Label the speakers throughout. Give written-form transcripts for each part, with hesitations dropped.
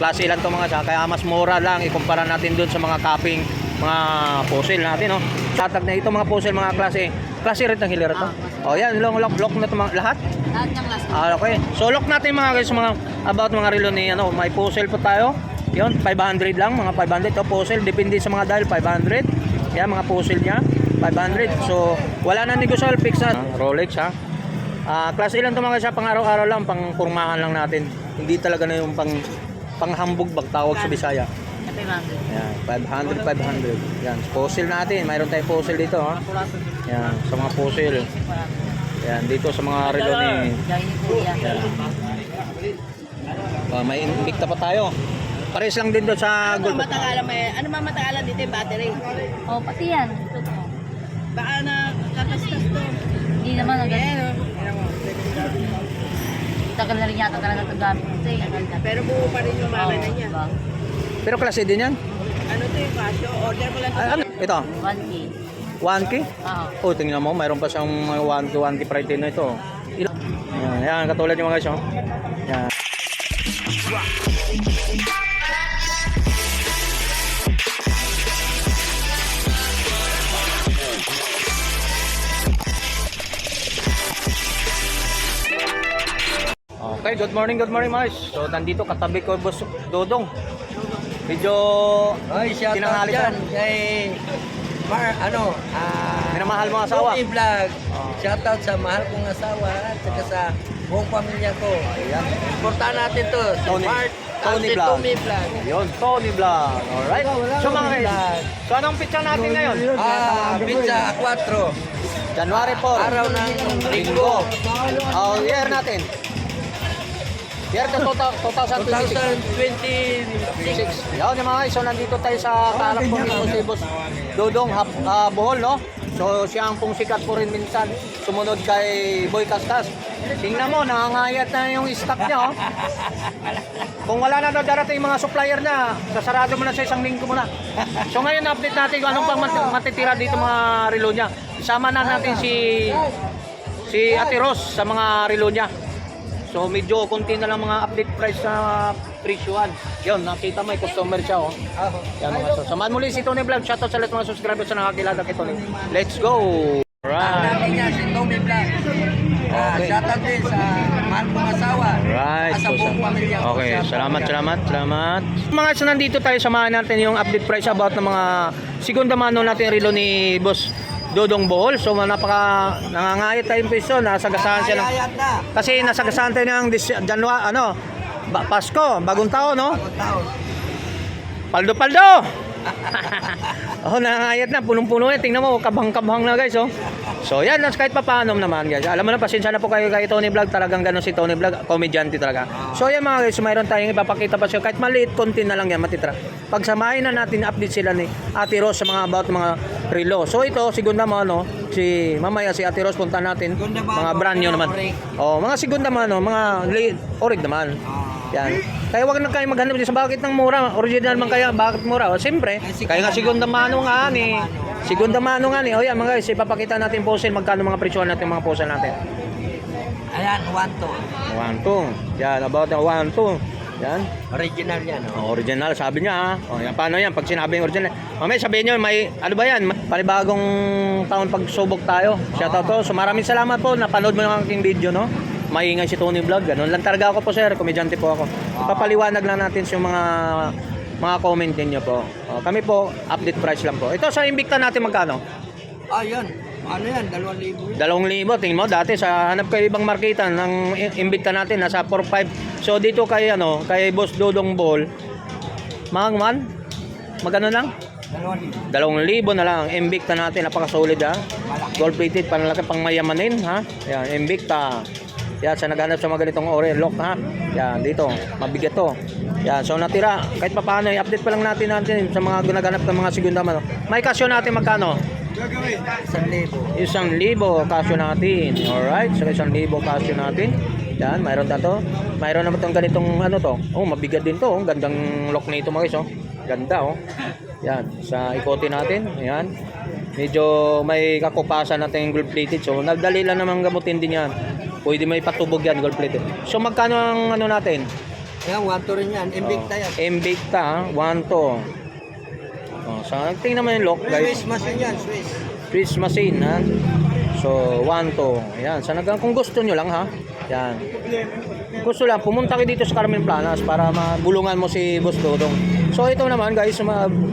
Speaker 1: klase lang to mga siya. Kaya mas mura lang ikumpara natin dun sa mga cupping, mga puzzle natin, no. Tatag na ito mga puzzle, mga klase rin ng hilera to. Oh, yan, lock na to mga lahat.
Speaker 2: Lahat ng last.
Speaker 1: Okay. So lock natin mga guys, mga about mga relo ni ano, may puzzle po tayo. Yun, 500 lang, mga 500 to puzzle, depende sa mga dial, 500. Yan, mga puzzle niya, 500. So, wala na negotiable, fix na. Rolex ha. Class A lang ito mga siya, pang araw-araw lang, pang kurmahan lang natin. Hindi talaga na yung panghambog bag tawag sa Bisaya.
Speaker 2: 500.
Speaker 1: Yan, 500. Yan, puzzle natin, mayroon tayong puzzle dito ha. Yan, sa mga puzzle. Yan, dito sa mga relo ni. Yan. May Invicta pa tayo. Pares lang din doon sa gold.
Speaker 2: Ano matagalan dito yung battery? Oh, pati yan. Baka na kakastas to. Hindi naman ang ganyan. Tagal na rin yata talaga ito gamit ito. Pero buo pa rin yung makina niya.
Speaker 1: Pero klase din yan.
Speaker 2: Ano to yung Casio? Order mo lang
Speaker 1: Ano? Ito?
Speaker 2: 1K.
Speaker 1: 1K?
Speaker 2: Oo.
Speaker 1: Oh, tingnan mo, mayroon pa siyang 1K price din ito. Yan, katulad yung mga guys, oh. Yan. Okay, good morning guys. So, nandito katabi ko Boss Dodong. Medyo tinanghali
Speaker 3: dyan
Speaker 1: sa
Speaker 3: kay
Speaker 1: minamahal mo asawa.
Speaker 3: Tony Vlog. Shoutout sa mahal kong asawa at saka sa buong pamilya ko.
Speaker 1: Ayan.
Speaker 3: Importante natin to.
Speaker 1: Tony Vlog.
Speaker 3: Tony Vlog.
Speaker 1: Yun, Tony Vlog. Alright. So mga guys, so anong pizza natin ngayon?
Speaker 3: Pizza 4.
Speaker 1: January 4.
Speaker 3: Araw ng linggo.
Speaker 1: Oh, year natin. Year to 2026.
Speaker 3: 2026.
Speaker 1: Yan yung mga guys, so nandito tayo sa kalap po nito si Boss Dodong Bohol, no? So siya ang pong sikat po rin minsan, sumunod kay Boy Castas. Tingnan mo, nangangayat na yung stock niya, oh. Kung wala na daw darating yung mga supplier na, sasarado mo na sa isang linggo mo na. So ngayon update natin kung anong pang matitira dito mga relo niya. Isama na natin si Ate Ros sa mga relo niya. So medyo konti na lang mga update price sa presyuan. Yun, nakita mo yung customer siya, oh. Yan mga so. Samahan muli si Tony Vlog. Shoutout sa lahat mga subscribers na nakakilala kay Tony. Let's go! Right.
Speaker 3: Natin niya si Tony Vlog.
Speaker 1: Okay.
Speaker 3: Shoutout din sa mahal kong asawa.
Speaker 1: Right.
Speaker 3: At sa buong pamilya ko.
Speaker 1: Okay,
Speaker 3: Sa
Speaker 1: salamat. Mga so nandito tayo, samahan natin yung update price about ng mga segunda mano natin relo ni Boss Dodong Bohol. So napaka nangangayat tayong piso, nasagasahan siya ng,
Speaker 3: Ayat na.
Speaker 1: kasi nasagasahan tayo ng January, Pasko, bagong taon, no?
Speaker 3: Bagong taon.
Speaker 1: Paldo! Oh, nangangayat na, punong-puno na. Tingnan mo, kabang-kabang na guys, oh. So yan, kahit papaano naman guys. Alam mo na, pasensya na po kayo kay Tony Vlog. Talagang ganun si Tony Vlog, komedyante talaga. So yan mga guys, mayroon tayong ipapakita pa siya. Kahit maliit, konti na lang yan, matitra. Pagsamahin na natin, update sila ni Ate Ros sa mga about mga relo. So ito, segunda mano, mamaya si Ate Ros, punta natin. Mga brand new naman. Oh, mga segunda mano, mga orig naman. Yan. Kaya wag na kayo maghanap sa bakit ng mura. Original man kaya, bakit mura? O siyempre, kaya nga segunda mano nga ni. Segunda mano nga ni. O yan mga guys, ipapakita natin puzzle, magkano mga presyo natin mga puzzle natin.
Speaker 3: Ayan,
Speaker 1: 1, 2.
Speaker 3: 1-2.
Speaker 1: Yan, about 1, 2. Yan.
Speaker 3: Original yan.
Speaker 1: Original, sabi niya ha. O yan, paano yan? Pag sinabi yung original. Mamaya sabihin nyo, may, ano ba yan? Panibagong taon pagsubok tayo. Shoutout to. So maraming salamat po. Napanood mo yung aking video, no? Maingay si Tony Vlog. Ganun lang talaga ako po, sir. Komedyante po ako. Ipapaliwanag lang natin sa mga comment niyo po. O, kami po, update price lang po. Ito sa Invicta natin magkano?
Speaker 3: Ayun. Ano yan? 2,000.
Speaker 1: 2,000. Tingin mo, dati sa hanap kayo ibang marketa ng Invicta natin, nasa 4,500. So dito kay, kay Boss Dodong Bohol, magano lang? 2,000 na lang. Invicta natin, napaka-solid ha. Gold plated, panlalaki, pang mayamanin ha. Yan, Invicta. Yan, sa naghanap sa mga ganitong ore, lock ha. Yan, dito, mabigat to. Yan, so natira, kahit pa paano, i-update pa lang natin sa mga gunaganap ng mga segunda mano. May kasyo natin magkano?
Speaker 3: 1,000.
Speaker 1: 1,000 kasyo natin. Alright, so 1,000 kasyo natin. Yan, mayroon na to. Mayroon naman itong ganitong to. Oh, mabigat din to. Oh. Gandang lock na ito mga guys. Oh. Ganda oh. Yan, sa ikote natin. Ayan. Medyo may kakupasan natin yung gold plated. So, nagdali lang naman gamutin din yan. Pwede may patubog yan, gold plated. So, magkano ang natin?
Speaker 3: Ayan, 1-2 rin yan. Invicta yan.
Speaker 1: Invicta, 1-2. Oh, so, tingnan mo yung lock, guys.
Speaker 3: Swiss machine yan, Swiss.
Speaker 1: Swiss machine, ha? So, 1-2. Ayan, so, kung gusto nyo lang, ha? Yan. Gusto lang, pumunta kayo dito sa Carmen Planas para mabulungan mo si Boss Dodong. So, ito naman, guys,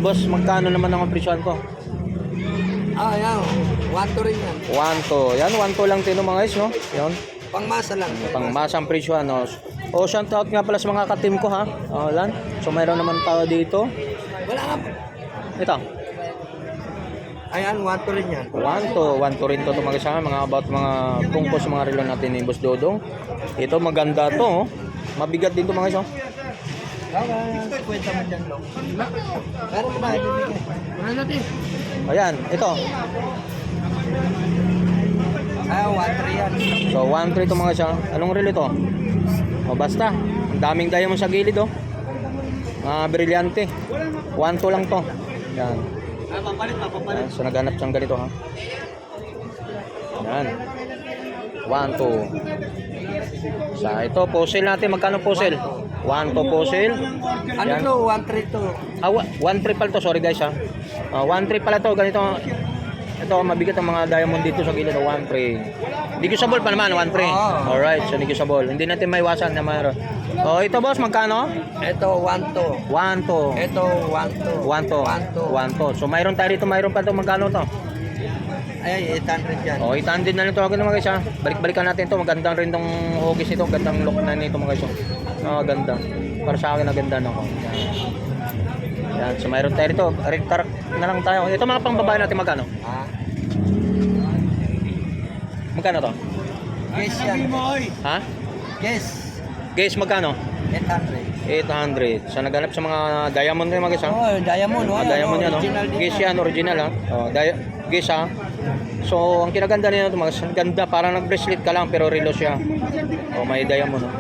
Speaker 1: boss, magkano naman ang presyon ko?
Speaker 3: Ah, ayan. 1-2 rin yan.
Speaker 1: 1-2. Yan, 1-2 lang tino mga guys, no? Yan.
Speaker 3: Pangmasa lang.
Speaker 1: Pangmasang presyo, no? O, shout out nga pala sa mga ka-team ko, ha? O, lan. So, mayroon naman tayo dito.
Speaker 3: Wala nga.
Speaker 1: Ito.
Speaker 3: Ayan, 1-2 rin yan.
Speaker 1: 1-2 rin to mga kasama, mga about mga pungkos mga relo natin ni Boss Dodong. Ito maganda to, oh. Mabigat din to mga guys, oh.
Speaker 3: Kwenta mo dyan, Lok. Pero ba, ibibigay. Wala natin.
Speaker 1: Ayan, ito.
Speaker 3: Ayan, 1-3 yan.
Speaker 1: So 1-3 to mga guys, oh. Anong relo to? O basta, ang daming diamond sa gilid, oh. Brilyante. 1-2 lang to. Yan. Ayan, so naghanap siyang ganito, ha. Yan. 1-2. Sa ito, puzzle natin. Magkano puzzle? 1-2 puzzle.
Speaker 3: Ano
Speaker 1: Yan.
Speaker 3: to? 1-3 to.
Speaker 1: 1-3 pala to. Sorry guys, ha. 1-3 pala to. Ganito. Ito, mabigat ang mga diamond dito sa gilid. 1-3. Negotiable pa naman, 1-3.
Speaker 3: Oo.
Speaker 1: Alright, so negotiable. Hindi natin maiwasan na mayroon. Oh, ito boss, magkano?
Speaker 3: Ito, 1-2.
Speaker 1: 1-2.
Speaker 3: Ito, 1-2.
Speaker 1: 1-2. So mayroon tayo dito, mayroon pa to. Magkano to?
Speaker 3: Ayan, 800 yan.
Speaker 1: Oh, 800 na lang to. Agad mga guys, ha. Balik-balikan natin to. Magandang rin tong hugis nito. Gandang look na nito mga guys. Ganda. Para sa akin, ganda na ko. Yan. So mayroon tayo dito. Red tarak na lang tayo. Ito mga pangbabae natin magkano?
Speaker 3: Ha?
Speaker 1: Magkano to?
Speaker 3: Guess yan.
Speaker 1: Ha?
Speaker 3: Guess.
Speaker 1: Guys, magkano?
Speaker 3: 800.
Speaker 1: 800. So naghanap sa mga diamond kayo mga guys, ha.
Speaker 3: Oh, diamond.
Speaker 1: Diamond yan, no?
Speaker 3: Original din
Speaker 1: Guys
Speaker 3: yan.
Speaker 1: yan, original, ha. Guys, ha. So ang kinaganda nito mga guys, ang ganda. Parang nag-bracelet ka lang pero relo siya. Oh, may diamond, no?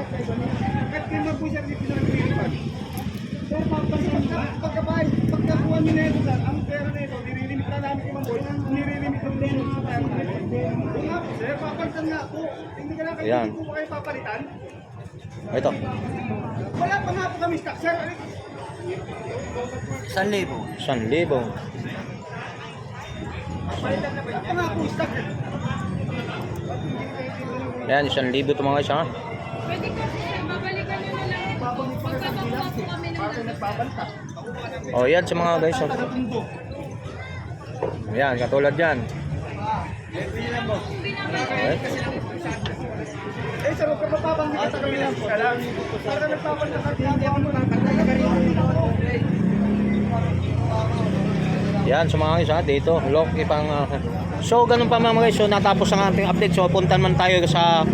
Speaker 4: Pagkakuha nyo na ito, sir, ang pera na ito, nililimit na namin kung mamboy, nililimit ng pera sa pera na ito. Kung nga po, sir, papalitan nga po. Hindi ka lang kayo,
Speaker 1: Ayan.
Speaker 4: hindi po kayo papalitan.
Speaker 1: Ito.
Speaker 4: Wala pa nga po kami stock, sir.
Speaker 3: 1,000.
Speaker 1: 1,000.
Speaker 4: Wala pa nga po stock.
Speaker 1: Ayan, 1,000 to mga guys, ha.
Speaker 2: Pwede kasi, babalikan nyo na lang. Magpapakuha po kami ng
Speaker 1: Oh, yan sa mga guys, oh. Ayan, katulad yan. Okay.
Speaker 4: Eh, sir, huwag ka mapapanggit sa kami lang po. Para nagpapanggit sa kami lang po.
Speaker 1: Yan sa mga guys, ha, dito, lock ipang so ganun pa mga guys, so natapos ang ating update. So puntan man tayo sa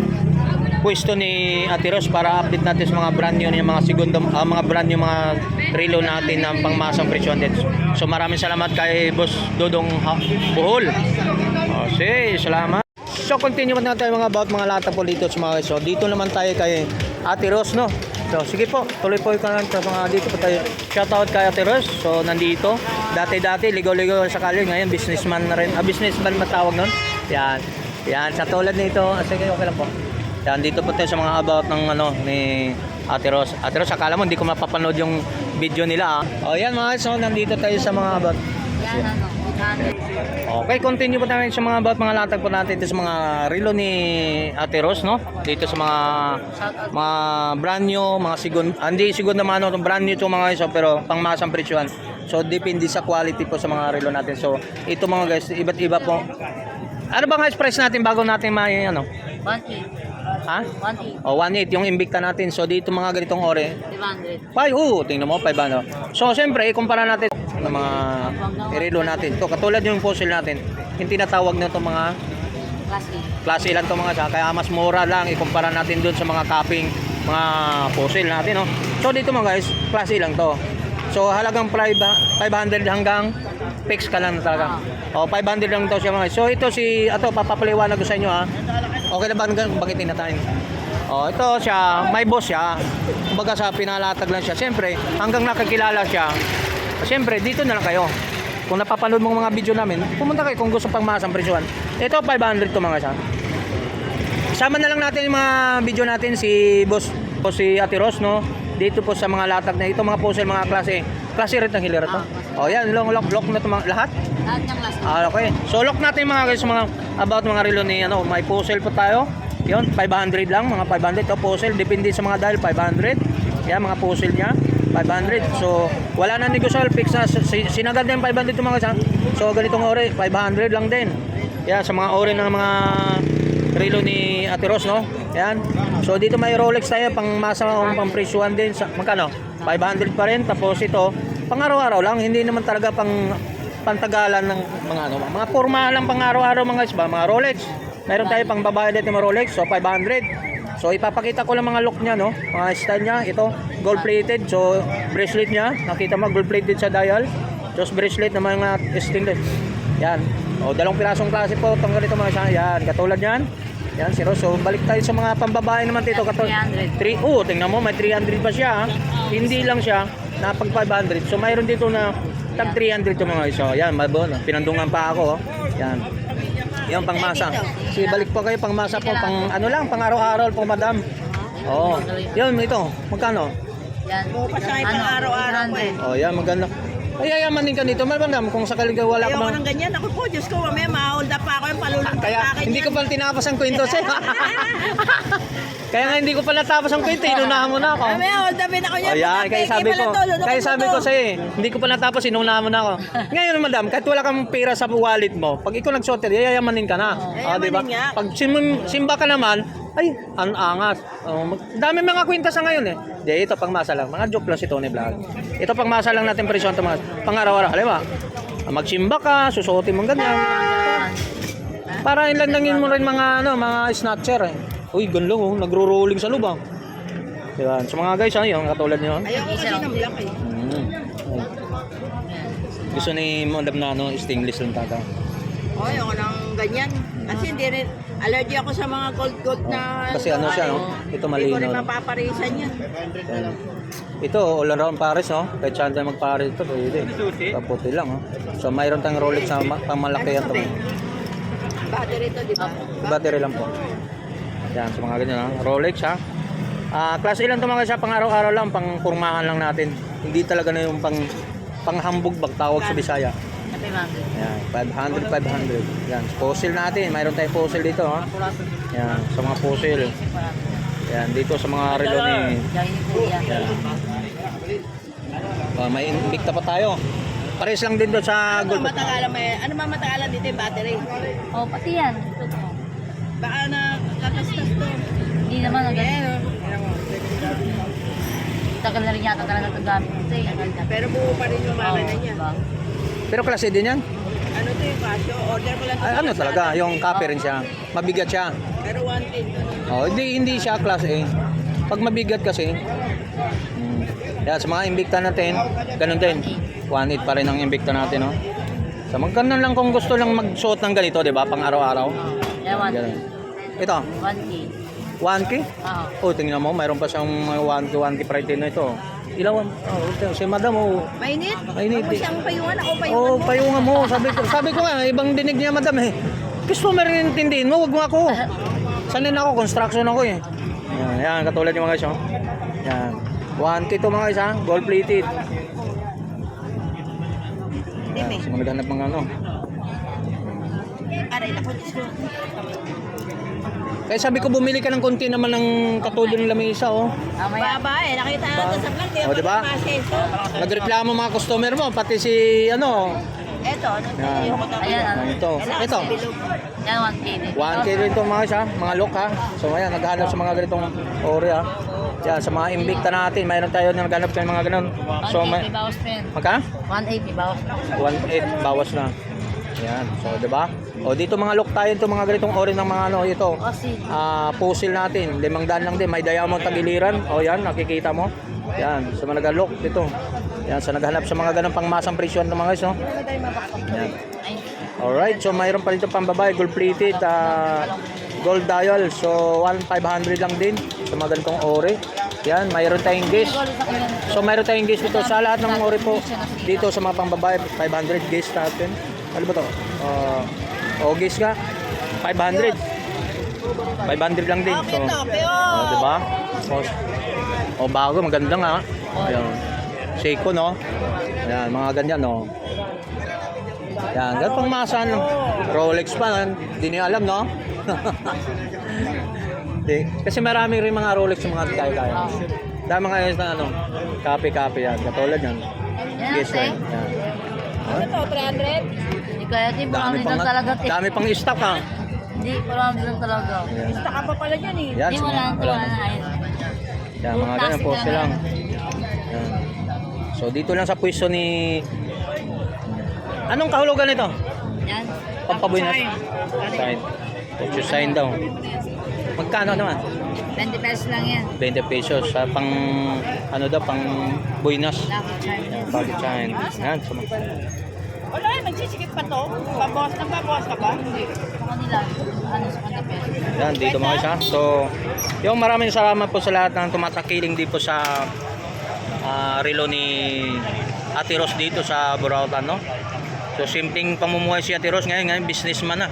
Speaker 1: pwesto ni Ate Ros para update natin sa mga brand new yung mga segundo, mga brand new mga relo natin ng pangmasang presyo natin. So maraming salamat kay Boss Dodong Bohol. Okay, salamat. So continue naman tayo mga about mga lata po dito sa mga guys. So dito naman tayo kay Ate Ros, no. So sige po, tuloy po ka lang sa mga dito po tayo. Shout out kay Ate Ros. So nandito, dati ligaw-ligaw sa kalye, ngayon businessman na rin. Businessman matawag nun. Yan. Yan, sa tulad nito, sige okay lang po. Yan, dito po tayo sa mga about ng ano ni Ate Ros. Ate Ros, akala mo hindi ko mapapanood yung video nila, ah. Oh, yan mga guys, so nandito tayo sa mga about.
Speaker 2: Yan, ano, 800.
Speaker 1: Okay, continue po tayo sa mga about mga latag po natin dito sa mga relo ni Ate Ros, no? Dito sa mga brand new, mga hindi segundo naman, no? Brand new to mga guys, so, pero pangmasang presyohan. So depende sa quality po sa mga relo natin. So ito mga guys, iba't iba po. Ano ba guys price natin bago natin may ano?
Speaker 2: 1K.
Speaker 1: Ha?
Speaker 2: 1K.
Speaker 1: O 1.8 yung Invicta natin. So dito mga ganitong ore,
Speaker 2: 500.
Speaker 1: tingnan mo 500. So siyempre ikumpara natin ng mga relo natin. To katulad yung fossil natin. Yung tinatawag nito mga
Speaker 2: Classic.
Speaker 1: klase lang to mga sa kaya mas mura lang ikumpara natin doon sa mga capping mga fossil natin, no. So dito mga guys, klase lang to. So halagang 500 hanggang fix ka lang talaga. O 500 lang to siya mga guys. So ito papapaliwanag ko sa inyo, ha. Okay na ba bagitin na tayo? O ito siya, may boss siya. Kumbaga sa pinalatag lang siya. Siyempre, hanggang nakakilala siya. Siyempre, dito na lang kayo. Kung napapanood mo mga video namin, pumunta kayo kung gusto pang masang presyohan. Ito 500 to mga guys, ha. Sama na lang natin yung mga video natin si si Ate Ros, no. dito po sa mga latag na ito, mga puzzle, mga klase rin ng hilera to. O yan, lock na ito mga lahat.
Speaker 2: Lahat ng last.
Speaker 1: Okay. So lock natin mga guys mga about mga relo ni ano, may puzzle po tayo. 'Yon, 500 lang, mga 500 to puzzle, depende sa mga dial 500. Yan mga puzzle niya, 500. So wala na negotiable, fix na sinagad na yung 500 to mga guys. Ha? So ganitong ore, 500 lang din. Yan sa mga ore ng mga relo ni Ate Ros, no? Yan. So dito may Rolex tayo pang masa o pang presyuhan din sa magkano? 500 pa rin. Tapos ito, pang araw-araw lang, hindi naman talaga pantagalan ng mga ano, mga porma lang pang araw-araw mga guys ba, mga Rolex. Meron tayo pang babae dito mga Rolex, so 500. So ipapakita ko lang mga look niya, no? Mga style niya, ito, gold plated. So bracelet niya, nakita mo gold plated sa dial. Just bracelet na mga stainless. Yan. O dalawang pirasong klase po tong ganito mga siya. Yan, katulad niyan. Yan, si Ros. So balik tayo sa mga pambabae naman dito, katulad 3. Oh, tingnan mo, may 300 pa siya. Ha? Hindi lang siya na pag 500. So mayroon dito na tag 300 yung mga iso. Yan, mabon. Pinandungan pa ako. Oh. Yan. Yan pangmasa. Si balik po kayo pangmasa po, pang ano lang, pang araw-araw po, madam. Oh. Yan ito. Magkano?
Speaker 2: Yan.
Speaker 5: Pasahe pang araw-araw ko eh.
Speaker 1: Oh, yan maganda. Ay, yayamanin ka nito, madam. Kung sakali ka wala ka
Speaker 5: Ayoko
Speaker 1: bang...
Speaker 5: ng ganyan. Ako po, Diyos ko, mamaya ma-hold up pa ako yung palulunod
Speaker 1: Kaya
Speaker 5: sa akin
Speaker 1: hindi
Speaker 5: yan.
Speaker 1: ko pa tinapos ang kwento sa'yo. Kaya nga hindi ko pa natapos ang kwento, inunahan mo na ako.
Speaker 5: Mamaya hold upin ako yan.
Speaker 1: Oh, yeah,
Speaker 5: Pagka
Speaker 1: kaya
Speaker 5: peke
Speaker 1: sabi
Speaker 5: pala
Speaker 1: ko,
Speaker 5: to, lulukin
Speaker 1: kaya
Speaker 5: mo
Speaker 1: sabi
Speaker 5: to.
Speaker 1: ko sa'yo eh, hindi ko pa natapos, inunahan mo na ako. Ngayon madam, kahit wala kang pera sa wallet mo, pag ikaw nagsoter, yayamanin ka na. Oh, di ba?
Speaker 5: Yayamanin nga.
Speaker 1: Pag simba ka naman, ay, ang angas. Oh, dami mga kwenta sa ngayon eh. Di, ito pangmasa lang. Mga joke lang si Tony Vlog. Ito pangmasa lang natin presyon ito mga pang-araw-araw. Halimbawa, magsimba ka, susuotin mong ganyan. Para ilandangin mo rin mga ano, mga snatcher eh. Uy, ganun oh, nagro-rolling sa lubang. Diba? So mga guys, ano yung katulad nyo?
Speaker 5: Ayoko kasi ng black eh.
Speaker 1: Gusto ni Madam na ano, stainless lang tata.
Speaker 5: Oh, ayoko ng ganyan. Kasi hindi rin, allergy ako sa mga gold na...
Speaker 1: Kasi ano siya, no? Ito
Speaker 5: Hindi ko rin
Speaker 1: malinaw.
Speaker 5: mapaparisan yan.
Speaker 1: Yan. Ito, all around Paris, no? Kahit saan tayo mag-Paris ito, pwede. Kaputi lang, no? So, mayroon tayong Rolex na pamalaki yan.
Speaker 5: Ano sabi? Battery to, di ba?
Speaker 1: Battery lang po. Yan, so mga ganyan, ha? Rolex, ha? Class A lang ito mga siya, pang araw-araw lang, pang kurmahan lang natin. Hindi talaga na yung panghambog bag tawag sa Bisaya. Yan, 500. Yan, fossil natin. Mayroon tayong fossil dito, ha? Yan, sa mga fossil. Yan, dito sa mga relo ni... Yan. May Invicta pa tayo. Pares lang din doon sa
Speaker 5: Ano
Speaker 1: gold.
Speaker 5: matagalan may... Ano matagalan dito yung battery?
Speaker 2: Oh, pati yan. Ito to.
Speaker 5: Baka na kakastas to.
Speaker 2: Hindi naman ang ganyan.
Speaker 5: Ayan mo.
Speaker 2: Tagal na rin yata talaga ito gamit ito eh.
Speaker 5: Pero buo pa rin yung makina niya.
Speaker 2: Diba?
Speaker 1: Pero klase din yan.
Speaker 5: Ano to yung Casio? Order ko lang to.
Speaker 1: Ay, ano talaga, yung copper rin siya. Mabigat siya.
Speaker 5: Pero 110 to.
Speaker 1: Oh, hindi siya class A. Pag mabigat kasi, yan, sa mga Invicta natin, ganun din. 1.8 pa rin ang Invicta natin, no? So, magkano lang kung gusto lang magsuot ng ganito, di ba? Pang araw-araw.
Speaker 2: Yan, 1K.
Speaker 1: Ganun. Ito,
Speaker 2: 1K.
Speaker 1: 1K?
Speaker 2: Oo.
Speaker 1: Oh, tingnan mo, mayroon pa siyang 1K pa rin na ito. Ilawan. Oh, si madam, oh.
Speaker 5: Mainit?
Speaker 1: Mainit,
Speaker 5: Ako
Speaker 1: eh.
Speaker 5: siyang payungan, ako payungan
Speaker 1: Oh,
Speaker 5: mo.
Speaker 1: payungan mo. Sabi ko nga, ibang dinig niya, madam, eh. Gusto mo rin intindihin mo, wag mo ako. Sanay na ako, construction ako, eh. Yan, katulad yung mga guys, oh. Yan. 1K to mga guys, ha? Gold plated. Yan, so naghanap mga ano.
Speaker 5: Aray, naku, Diyos ko.
Speaker 1: Kaya sabi ko, bumili ka ng konti naman ng katulad ng lamesa, oh.
Speaker 2: Mamaya.
Speaker 5: Baba eh, nakita natin sa vlog.
Speaker 1: Oh, diba?
Speaker 5: Maseso.
Speaker 1: Nagreklamo mga customer mo, pati si, ano.
Speaker 5: Eto, ano to?
Speaker 1: Yan.
Speaker 5: Yung ko
Speaker 2: Ayan, ano.
Speaker 1: Ito. Ito.
Speaker 2: Yan, 1K din.
Speaker 1: 1K rin ito mga guys, ha? Mga look, ha? So ayan, naghahanap sa mga ganitong ore, ha? Yan, sa mga Invicta natin, mayroon tayo na naghanap ng mga ganun. So,
Speaker 2: 180 bawas pen.
Speaker 1: magka?
Speaker 2: 180 bawas.
Speaker 1: 1.8 bawas na. Yan, so 'di ba? O dito mga look tayo ito, mga ganitong ore ng mga ano ito.
Speaker 2: Kasi,
Speaker 1: Puzzle natin, 500 lang din, may diamond tagiliran. O yan, nakikita mo. Yan, sa mga nag-look dito. Yan, sa naghanap sa mga ganung pangmasang presyon ng mga guys, no? Yan. Alright, so mayroon pa dito pang babae, gold plated, gold dial. So 1,500 lang din sa mga ganitong ore. Yan, mayroon tayong gauge. So mayroon tayong gauge dito sa lahat ng ore po. Dito sa mga pang babae, 500 gauge natin. Ano ba to? Gauge ka? 500. 500 lang din. So,
Speaker 5: Okay, okay, oh.
Speaker 1: diba? So, O bago, maganda nga. Ayan. Seiko, no? Ayan, mga ganyan, no? Ayan, ganyan pang masan. Rolex pa, hindi niya alam, no? Kasi marami rin mga Rolex yung mga kaya-kaya. Dahil mga ayos na ano, copy-copy yan. Katulad yan.
Speaker 2: Yan,
Speaker 1: Yes,
Speaker 2: ate.
Speaker 1: yan.
Speaker 2: Ano to, 300? Hindi kaya, di,
Speaker 1: Dami
Speaker 2: marami
Speaker 1: pang,
Speaker 2: lang talaga.
Speaker 1: dami pang stock, ha?
Speaker 2: Hindi, marami lang talaga.
Speaker 1: Ayan.
Speaker 5: Taka pa pala dyan eh.
Speaker 1: Yan,
Speaker 2: Hindi,
Speaker 1: so,
Speaker 2: wala na,
Speaker 1: wala
Speaker 2: wala
Speaker 1: na.
Speaker 2: na. Ayun.
Speaker 1: Yan, mga ganyan,
Speaker 2: Plastic
Speaker 1: poste lang.
Speaker 2: lang
Speaker 1: Yan. So, dito lang sa pwesto ni... Anong kahulugan nito?
Speaker 2: Yan.
Speaker 1: Pampabuinas? Sign. Put your sign daw. Magkano naman?
Speaker 2: 20 pesos lang yan.
Speaker 1: 20 pesos sa pang ano daw pang buinas.
Speaker 2: Lucky charm yan.
Speaker 1: Pocket sign. Yan.
Speaker 5: Wala, nagsisikip pa to. Babawas ka ba? Hindi.
Speaker 2: Sa kanila, ano, sa 20 pesos.
Speaker 1: Yan dito mga isa. So, yung maraming salamat po sa lahat ng tumatakiling dito sa relo ni Ate Ros dito sa Burautan, no? So, simpleng pamumuhay si Ate Ros ngayon businessman na.